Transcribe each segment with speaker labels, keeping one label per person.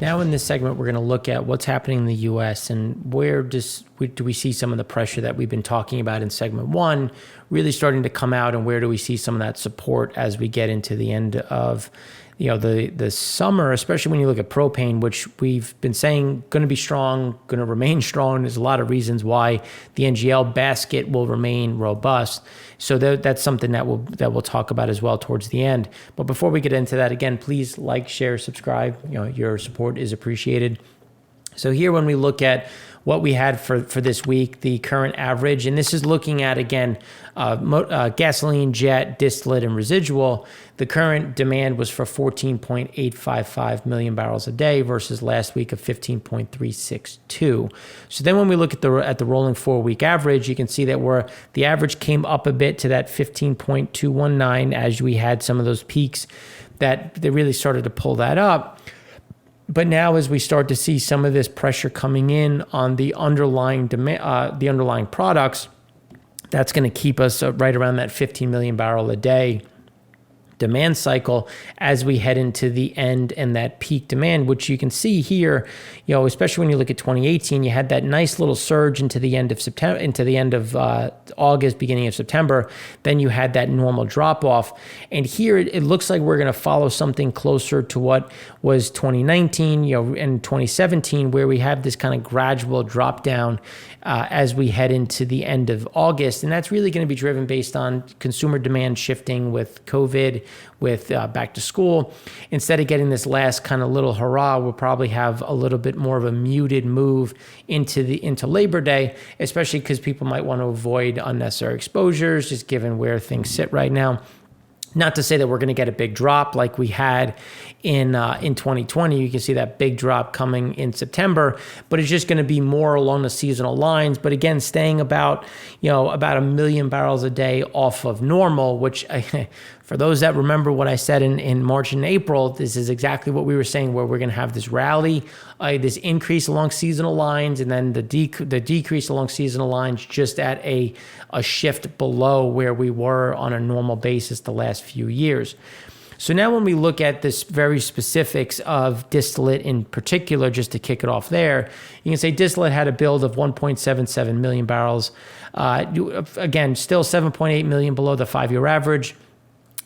Speaker 1: Now in this segment, we're going to look at what's happening in the U.S. and where do we see some of the pressure that we've been talking about in segment one really starting to come out, and where do we see some of that support as we get into the end of the summer, especially when you look at propane, which we've been saying going to be strong, going to remain strong. There's a lot of reasons why the NGL basket will remain robust. So that's something that we'll talk about as well towards the end. But before we get into that, again, please like, share, subscribe. Your support is appreciated. So here, when we look at what we had for this week, the current average, and this is looking at, again, gasoline, jet, distillate, and residual. The current demand was for 14.855 million barrels a day versus last week of 15.362. So then when we look at the rolling 4-week average, you can see that the average came up a bit to that 15.219 as we had some of those peaks that they really started to pull that up. But now, as we start to see some of this pressure coming in on the underlying demand, the underlying products, that's going to keep us right around that 15 million barrel a day demand cycle as we head into the end and that peak demand, which you can see here, especially when you look at 2018, you had that nice little surge into the end of September, into the end of August, beginning of September. Then you had that normal drop off. And here it looks like we're going to follow something closer to what was 2019, and 2017, where we have this kind of gradual drop down as we head into the end of August. And that's really going to be driven based on consumer demand shifting with COVID, with back to school. Instead of getting this last kind of little hurrah, we'll probably have a little bit more of a muted move into Labor Day, especially because people might want to avoid unnecessary exposures, just given where things sit right now. Not to say that we're going to get a big drop like we had in 2020. You can see that big drop coming in September, but it's just going to be more along the seasonal lines. But again, staying about a million barrels a day off of normal, which for those that remember what I said in March and April, this is exactly what we were saying, where we're going to have this rally, this increase along seasonal lines, and then the decrease along seasonal lines just at a shift below where we were on a normal basis the last few years. So now when we look at this very specifics of distillate in particular, just to kick it off there, you can say distillate had a build of 1.77 million barrels. Again, still 7.8 million below the 5-year average.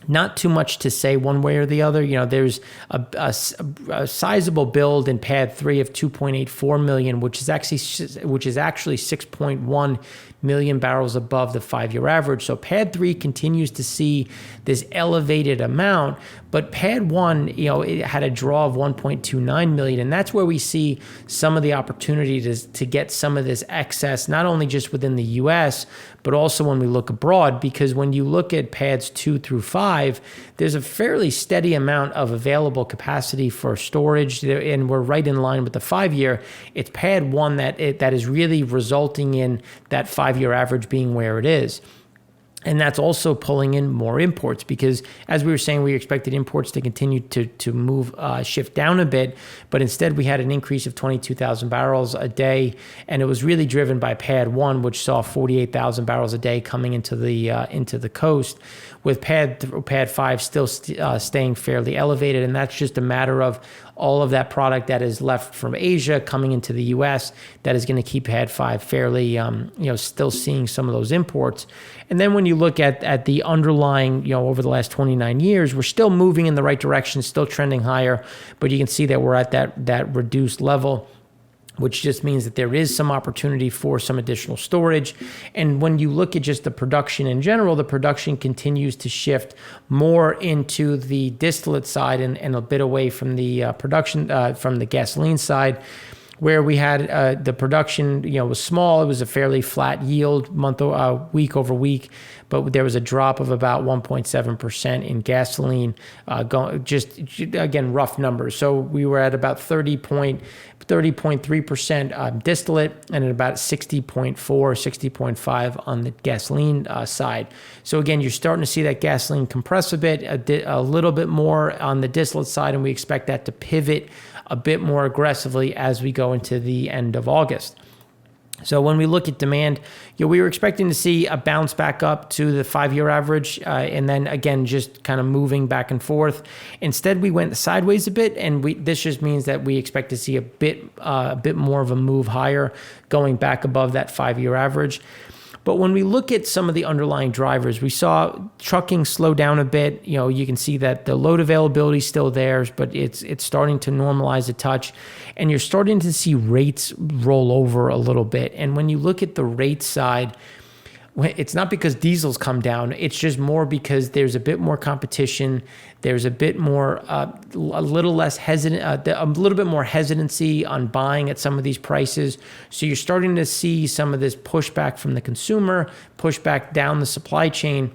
Speaker 1: Not too much to say one way or the other. There's a sizable build in pad 3 of 2.84 million, which is actually 6.1 million barrels above the 5-year average. So pad 3 continues to see this elevated amount, but pad 1, it had a draw of 1.29 million, and that's where we see some of the opportunity to get some of this excess, not only just within the U.S., but also when we look abroad, because when you look at pads 2 through 5, there's a fairly steady amount of available capacity for storage, and we're right in line with the 5-year. It's pad 1 that is really resulting in that 5-year average being where it is. And that's also pulling in more imports, because as we were saying, we expected imports to continue to move, shift down a bit, but instead we had an increase of 22,000 barrels a day, and it was really driven by pad 1, which saw 48,000 barrels a day coming into the coast, with pad 5 still staying fairly elevated. And that's just a matter of all of that product that is left from Asia coming into the U.S. that is going to keep pad 5 fairly, still seeing some of those imports. And then when you look at the underlying, over the last 29 years, we're still moving in the right direction, still trending higher, but you can see that we're at that reduced level, which just means that there is some opportunity for some additional storage. And when you look at just the production in general, the production continues to shift more into the distillate side and a bit away from the production, from the gasoline side, where we had the production, was small. It was a fairly flat yield week over week, but there was a drop of about 1.7% in gasoline, just again, rough numbers. So we were at about 30.3% distillate, and at about 60.5 on the gasoline side. So again, you're starting to see that gasoline compress a bit, a little bit more on the distillate side, and we expect that to pivot a bit more aggressively as we go into the end of August. So when we look at demand, we were expecting to see a bounce back up to the 5-year average, and then again just kind of moving back and forth. Instead, we went sideways a bit, and this just means that we expect to see a bit more of a move higher, going back above that 5-year average. But when we look at some of the underlying drivers, we saw trucking slow down a bit. You can see that the load availability is still there, but it's starting to normalize a touch. And you're starting to see rates roll over a little bit. And when you look at the rate side, it's not because diesel's come down. It's just more because there's a bit more competition. There's a bit more, a little less hesitant, a little bit more hesitancy on buying at some of these prices. So you're starting to see some of this pushback from the consumer, pushback down the supply chain.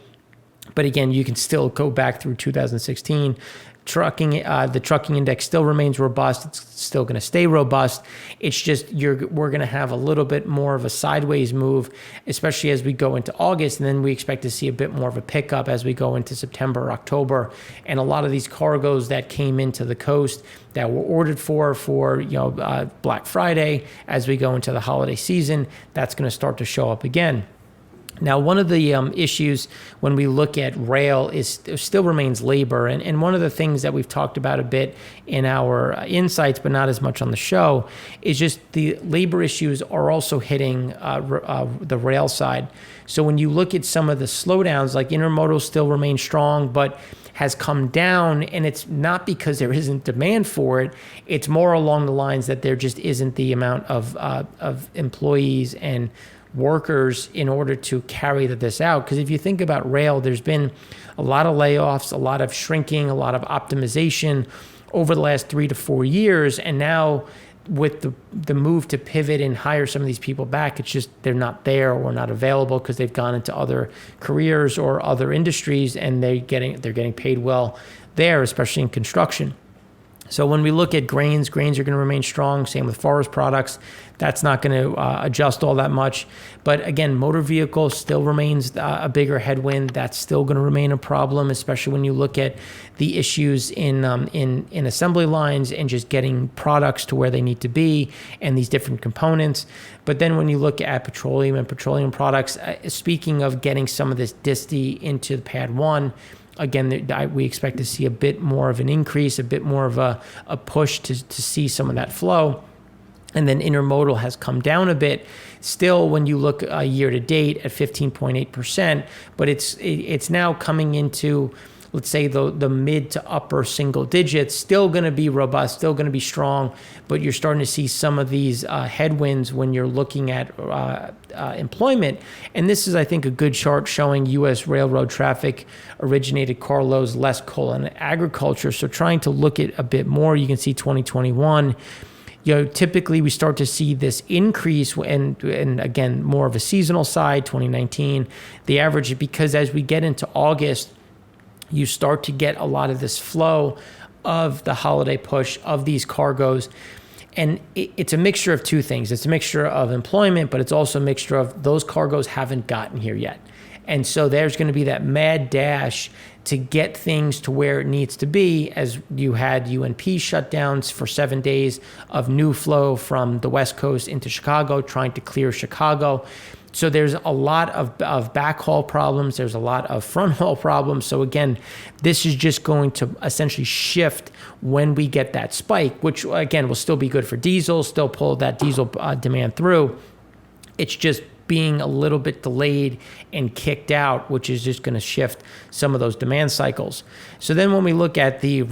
Speaker 1: But again, you can still go back through 2016. The trucking index still remains robust. It's still going to stay robust. It's just we're going to have a little bit more of a sideways move, especially as we go into August, and then we expect to see a bit more of a pickup as we go into September, October, and a lot of these cargoes that came into the coast that were ordered for Black Friday, as we go into the holiday season, that's going to start to show up again. Now, one of the issues when we look at rail still remains labor. And one of the things that we've talked about a bit in our insights, but not as much on the show, is just the labor issues are also hitting the rail side. So when you look at some of the slowdowns, like intermodal still remains strong, but has come down, and it's not because there isn't demand for it. It's more along the lines that there just isn't the amount of employees and workers in order to carry this out. Because if you think about rail, there's been a lot of layoffs, a lot of shrinking, a lot of optimization over the last 3 to 4 years. And now with the move to pivot and hire some of these people back, it's just they're not there or not available because they've gone into other careers or other industries, and they're getting paid well there, especially in construction. So when we look at grains are going to remain strong. Same with forest products. That's not going to adjust all that much. But again, motor vehicles still remains a bigger headwind. That's still going to remain a problem, especially when you look at the issues in assembly lines and just getting products to where they need to be and these different components. But then when you look at petroleum and petroleum products, speaking of getting some of this disti into the Pad 1, again, we expect to see a bit more of an increase, a bit more of a push to see some of that flow. And then intermodal has come down a bit. Still, when you look year to date at 15.8%, but it's now coming into, let's say, the mid to upper single digits. Still going to be robust, still going to be strong, but you're starting to see some of these headwinds when you're looking at employment. And this is, I think, a good chart showing U.S. railroad traffic originated carloads, less coal and agriculture. So trying to look at a bit more, you can see 2021. Typically we start to see this increase, and again, more of a seasonal side, 2019. The average, because as we get into August, you start to get a lot of this flow of the holiday push of these cargoes. And it's a mixture of two things. It's a mixture of employment, but it's also a mixture of those cargoes haven't gotten here yet. And so there's going to be that mad dash to get things to where it needs to be, as you had UNP shutdowns for 7 days of new flow from the West Coast into Chicago, trying to clear Chicago. So there's a lot of backhaul problems. There's a lot of front haul problems. So again, this is just going to essentially shift when we get that spike, which again will still be good for diesel, still pull that diesel demand through. It's just being a little bit delayed and kicked out, which is just going to shift some of those demand cycles. So then when we look at the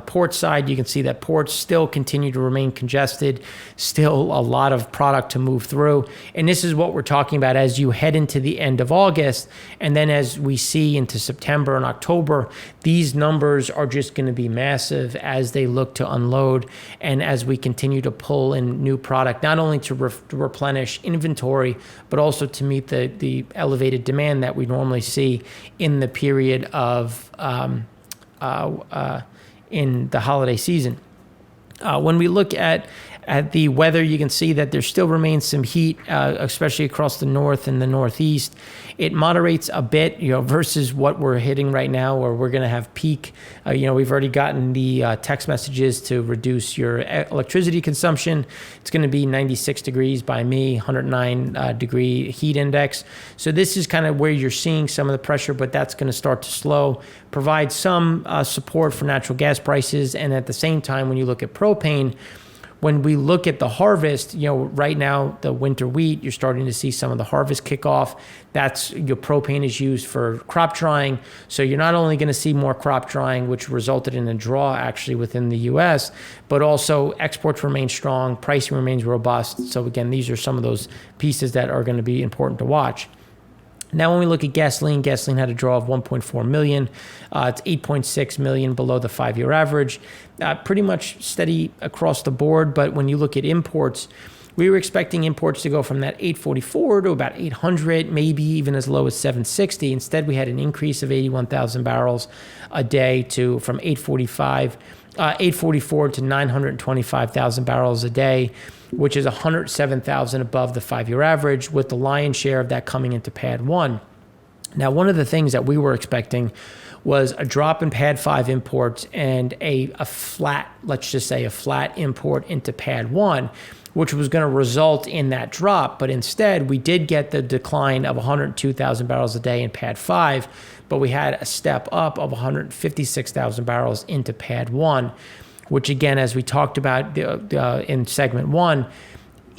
Speaker 1: port side, you can see that ports still continue to remain congested, still a lot of product to move through. And this is what we're talking about as you head into the end of August. And then as we see into September and October, these numbers are just going to be massive as they look to unload and as we continue to pull in new product, not only to replenish inventory, but also to meet the elevated demand that we normally see in the period of in the holiday season. When we look at At the weather, you can see that there still remains some heat, especially across the north and the northeast. It moderates a bit, versus what we're hitting right now, where we're going to have peak. We've already gotten the text messages to reduce your electricity consumption. It's going to be 96 degrees by me, 109 degree heat index. So this is kind of where you're seeing some of the pressure, but that's going to start to slow, provide some support for natural gas prices. And at the same time, when you look at propane, when we look at the harvest, right now, the winter wheat, you're starting to see some of the harvest kick off. That's your propane is used for crop drying. So you're not only going to see more crop drying, which resulted in a draw actually within the U.S., but also exports remain strong, pricing remains robust. So again, these are some of those pieces that are going to be important to watch. Now, when we look at gasoline had a draw of 1.4 million. It's 8.6 million below the 5-year average. Pretty much steady across the board. But when you look at imports, we were expecting imports to go from that 844 to about 800, maybe even as low as 760. Instead, we had an increase of 81,000 barrels a day from 844 to 925,000 barrels a day, which is 107,000 above the 5-year average, with the lion's share of that coming into Pad 1. Now, one of the things that we were expecting was a drop in Pad 5 imports and a flat, let's just say a flat import into Pad 1, which was going to result in that drop. But instead, we did get the decline of 102,000 barrels a day in Pad 5, but we had a step up of 156,000 barrels into Pad 1, which again, as we talked about in segment 1,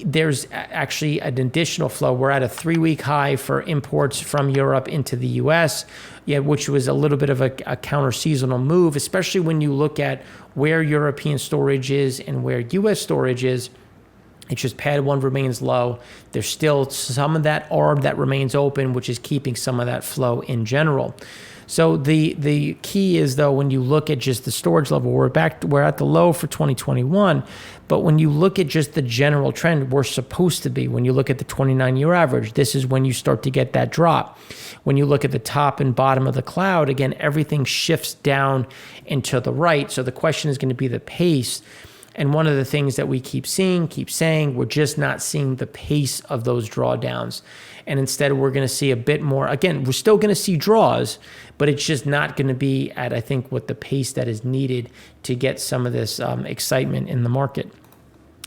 Speaker 1: there's actually an additional flow. We're at a 3-week high for imports from Europe into the U.S., which was a little bit of a counter-seasonal move, especially when you look at where European storage is and where U.S. storage is. It's just Pad 1 remains low. There's still some of that arb that remains open, which is keeping some of that flow in general. So the key is, though, when you look at just the storage level, we're at the low for 2021, but when you look at just the general trend, we're supposed to be. When you look at the 29-year average, this is when you start to get that drop. When you look at the top and bottom of the cloud, again, everything shifts down and to the right. So the question is going to be the pace. And one of the things that we keep saying, we're just not seeing the pace of those drawdowns. And instead, we're going to see a bit more. Again, we're still going to see draws, but it's just not going to be at, I think, what the pace that is needed to get some of this excitement in the market.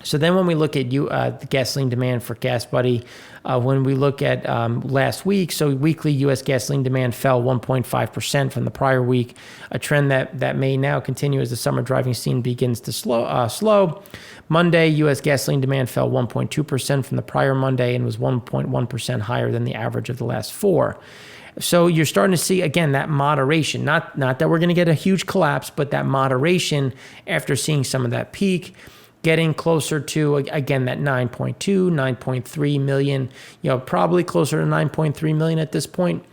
Speaker 1: So then when we look at the gasoline demand for GasBuddy, when we look at last week, so weekly U.S. gasoline demand fell 1.5% from the prior week, a trend that may now continue as the summer driving season begins to slow. Monday, U.S. gasoline demand fell 1.2% from the prior Monday and was 1.1% higher than the average of the last 4. So you're starting to see, again, that moderation, not that we're going to get a huge collapse, but that moderation after seeing some of that peak, getting closer to, again, that 9.3 million, probably closer to 9.3 million at this point,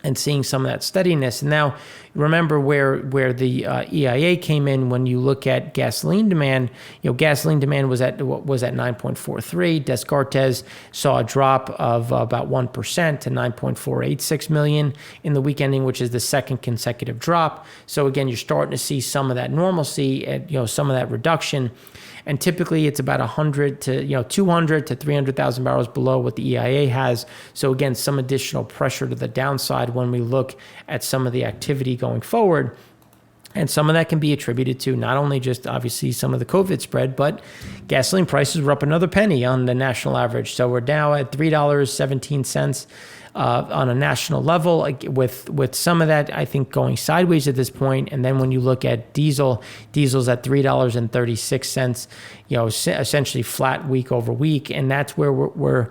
Speaker 1: and seeing some of that steadiness. And now, remember where the EIA came in. When you look at gasoline demand, gasoline demand was at 9.43. Descartes saw a drop of about 1% to 9.486 million in the week ending, which is the second consecutive drop. So again, you're starting to see some of that normalcy, some of that reduction. And typically it's about 100 to 200 to 300,000 barrels below what the EIA has. So again, some additional pressure to the downside when we look at some of the activity going forward. And some of that can be attributed to not only just obviously some of the COVID spread, but gasoline prices were up another penny on the national average. So we're now at $3.17 on a national level, with some of that, I think, going sideways at this point. And then when you look at diesel's at $3.36, essentially flat week over week. And that's where when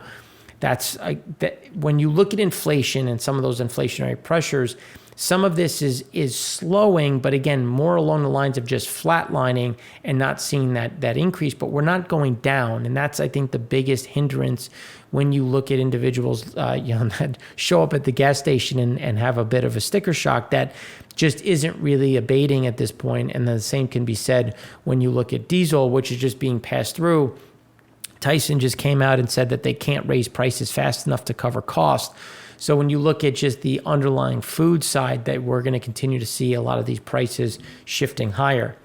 Speaker 1: you look at inflation and some of those inflationary pressures, some of this is slowing, but again, more along the lines of just flatlining and not seeing that increase, but we're not going down. And that's, I think, the biggest hindrance when you look at individuals that show up at the gas station and have a bit of a sticker shock that just isn't really abating at this point. And the same can be said when you look at diesel, which is just being passed through. Tyson just came out and said that they can't raise prices fast enough to cover cost. So when you look at just the underlying food side, that we're going to continue to see a lot of these prices shifting higher.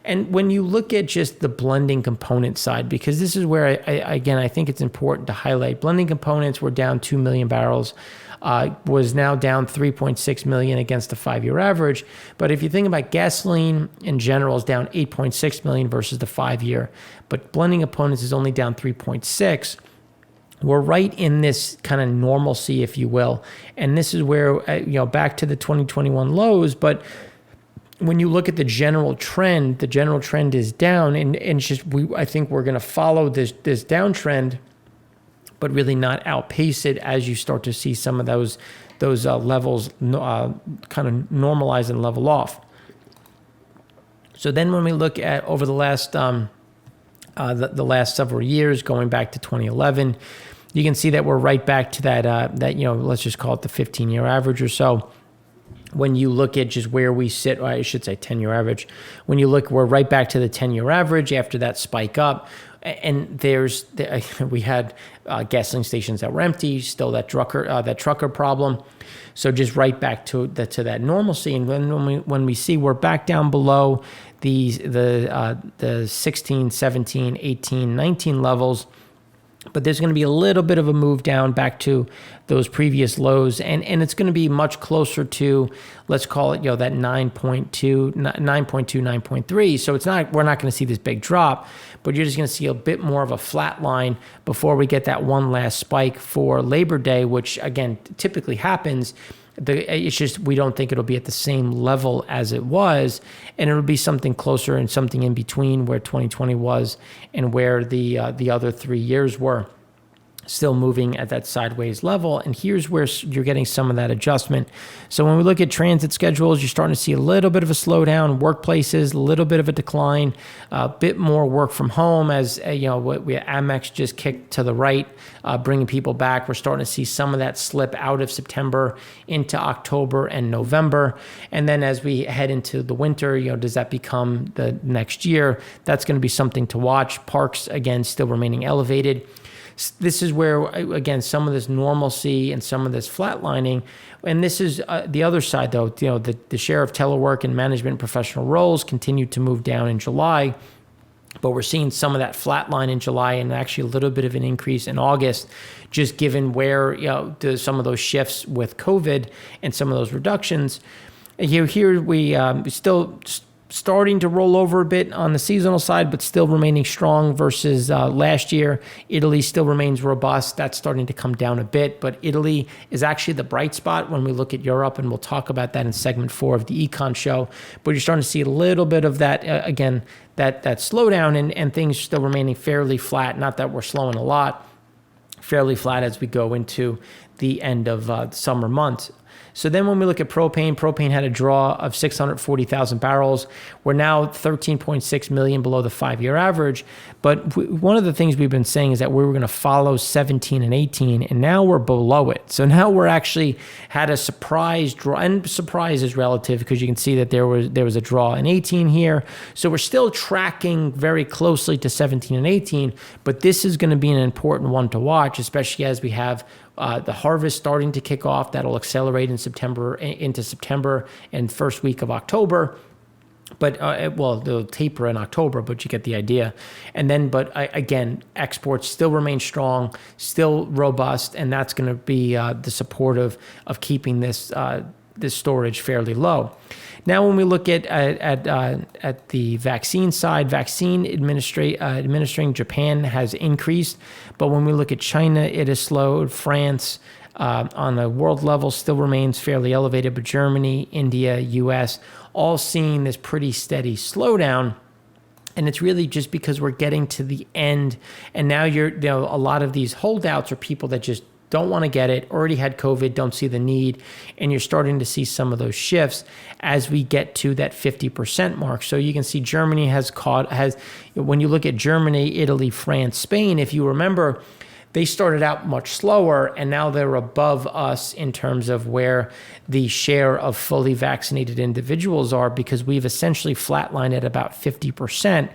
Speaker 1: And when you look at just the blending component side, because this is where, I think it's important to highlight, blending components were down 2 million barrels, was now down 3.6 million against the 5-year average. But if you think about gasoline in general is down 8.6 million versus the 5-year, but blending components is only down 3.6. We're right in this kind of normalcy, if you will. And this is where, back to the 2021 lows, but when you look at the general trend is down, and it's just, I think we're going to follow this downtrend, but really not outpace it as you start to see some of those levels kind of normalize and level off. So then when we look at over the last the last several years, going back to 2011, you can see that we're right back to that let's just call it the 15-year average or so. When you look at just where we sit, or I should say 10-year average, when you look, we're right back to the 10-year average after that spike up. And we had gasoline stations that were empty, still that trucker problem. So just right back to that normalcy. And when we see we're back down below the 16, 17, 18, 19 levels, but there's going to be a little bit of a move down back to those previous lows, and it's going to be much closer to, let's call it, that 9.2, 9.3. So we're not going to see this big drop, but you're just going to see a bit more of a flat line before we get that one last spike for Labor Day, which again typically happens. It's just we don't think it'll be at the same level as it was, and it'll be something closer and something in between where 2020 was and where the other 3 years were, still moving at that sideways level. And here's where you're getting some of that adjustment. So when we look at transit schedules, you're starting to see a little bit of a slowdown. Workplaces, a little bit of a decline, a bit more work from home as Amex just kicked to the right, bringing people back. We're starting to see some of that slip out of September into October and November. And then as we head into the winter, does that become the next year? That's going to be something to watch. Parks, again, still remaining elevated. This is where, again, some of this normalcy and some of this flatlining, and this is the other side, though. The share of telework and management professional roles continued to move down in July, but we're seeing some of that flatline in July and actually a little bit of an increase in August, just given where some of those shifts with COVID and some of those reductions. Here we still starting to roll over a bit on the seasonal side, but still remaining strong versus last year. Italy still remains robust. That's starting to come down a bit, but Italy is actually the bright spot when we look at Europe, and we'll talk about that in segment 4 of the Econ Show. But you're starting to see a little bit of that, again, that slowdown and things still remaining fairly flat. Not that we're slowing a lot, fairly flat as we go into the end of the summer months. So then when we look at propane had a draw of 640,000 barrels. We're now 13.6 million below the 5-year average. But one of the things we've been saying is that we were going to follow 17 and 18, and now we're below it. So now we're actually had a surprise draw, and surprise is relative because you can see that there was a draw in 18 here. So we're still tracking very closely to 17 and 18, but this is going to be an important one to watch, especially as we have the harvest starting to kick off. That'll accelerate into September and first week of October. But they'll taper in October, but you get the idea. And then, again, exports still remain strong, still robust, and that's going to be the support of keeping this storage fairly low. Now, when we look at the vaccine side, administering Japan has increased, but when we look at China, it has slowed. France, on a world level, still remains fairly elevated, but Germany, India, U.S., all seeing this pretty steady slowdown. And it's really just because we're getting to the end, and now a lot of these holdouts are people that just don't want to get it, already had COVID, don't see the need, and you're starting to see some of those shifts as we get to that 50% mark. So you can see Germany when you look at Germany, Italy, France, Spain, if you remember, they started out much slower, and now they're above us in terms of where the share of fully vaccinated individuals are, because we've essentially flatlined at about 50%.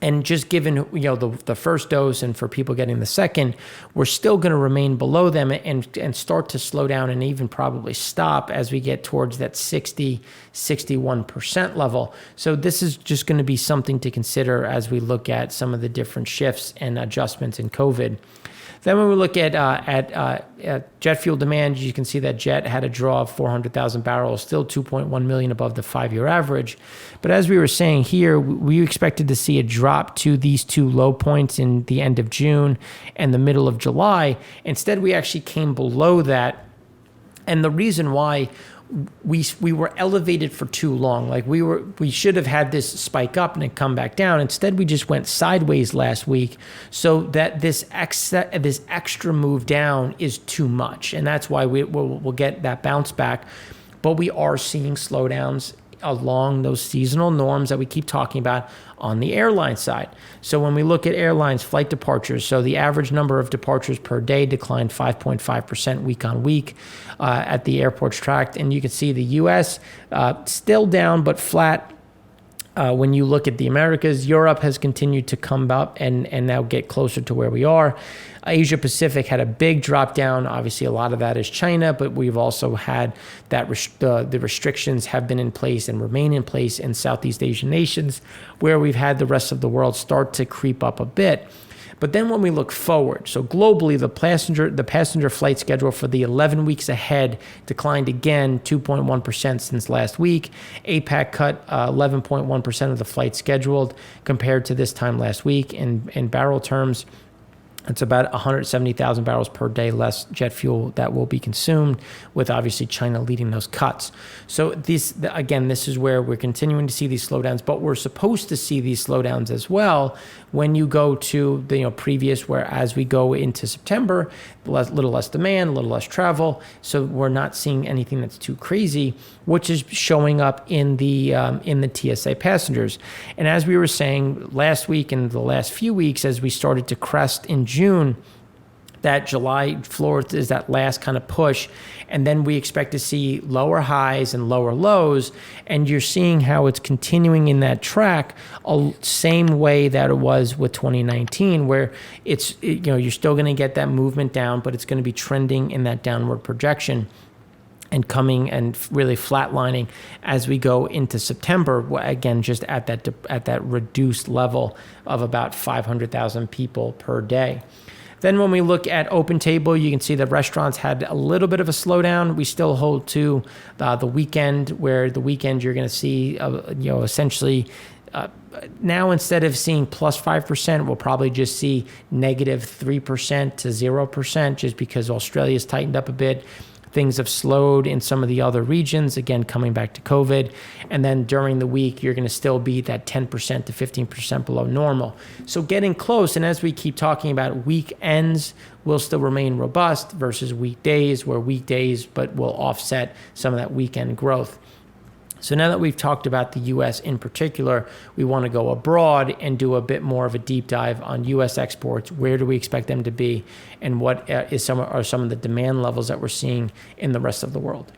Speaker 1: And just given, the first dose and for people getting the second, we're still going to remain below them and start to slow down and even probably stop as we get towards that 61% level. So this is just going to be something to consider as we look at some of the different shifts and adjustments in COVID. Then when we look at jet fuel demand, you can see that jet had a draw of 400,000 barrels, still 2.1 million above the 5-year average. But as we were saying here, we expected to see a drop to these two low points in the end of June and the middle of July. Instead, we actually came below that. And the reason why we were elevated for too long. Like we should have had this spike up and then come back down. Instead, we just went sideways last week, so that this extra move down is too much, and that's why we'll get that bounce back. But we are seeing slowdowns along those seasonal norms that we keep talking about on the airline side. So when we look at airlines, flight departures, so the average number of departures per day declined 5.5% week on week at the airports tracked. And you can see the U.S. Still down but flat. When you look at the Americas, Europe has continued to come up and now get closer to where we are. Asia Pacific had a big drop down. Obviously, a lot of that is China, but we've also had that the restrictions have been in place and remain in place in Southeast Asian nations, where we've had the rest of the world start to creep up a bit. But then when we look forward, so globally, the passenger flight schedule for the 11 weeks ahead declined again 2.1% since last week. APAC cut 11.1% of the flights scheduled compared to this time last week. In barrel terms, it's about 170,000 barrels per day less jet fuel that will be consumed, with obviously China leading those cuts. So this is where we're continuing to see these slowdowns, but we're supposed to see these slowdowns as well when you go to the previous, where as we go into September, little less demand, a little less travel. So we're not seeing anything that's too crazy, which is showing up in the TSA passengers. And as we were saying last week and the last few weeks, as we started to crest in June, that July floor is that last kind of push, and then we expect to see lower highs and lower lows, and you're seeing how it's continuing in that track, same way that it was with 2019, where you're still going to get that movement down, but it's going to be trending in that downward projection and coming and really flatlining as we go into September, again, just at that reduced level of about 500,000 people per day. Then when we look at open table, you can see that restaurants had a little bit of a slowdown. We still hold to the weekend, where the weekend you're going to see, essentially now instead of seeing plus 5%, we'll probably just see negative 3% to 0%, just because Australia's tightened up a bit. Things have slowed in some of the other regions, again, coming back to COVID. And then during the week, you're going to still be that 10% to 15% below normal. So getting close. And as we keep talking about, weekends will still remain robust versus weekdays, where weekdays but will offset some of that weekend growth. So now that we've talked about the U.S. in particular, we want to go abroad and do a bit more of a deep dive on U.S. exports. Where do we expect them to be, and what are some of the demand levels that we're seeing in the rest of the world?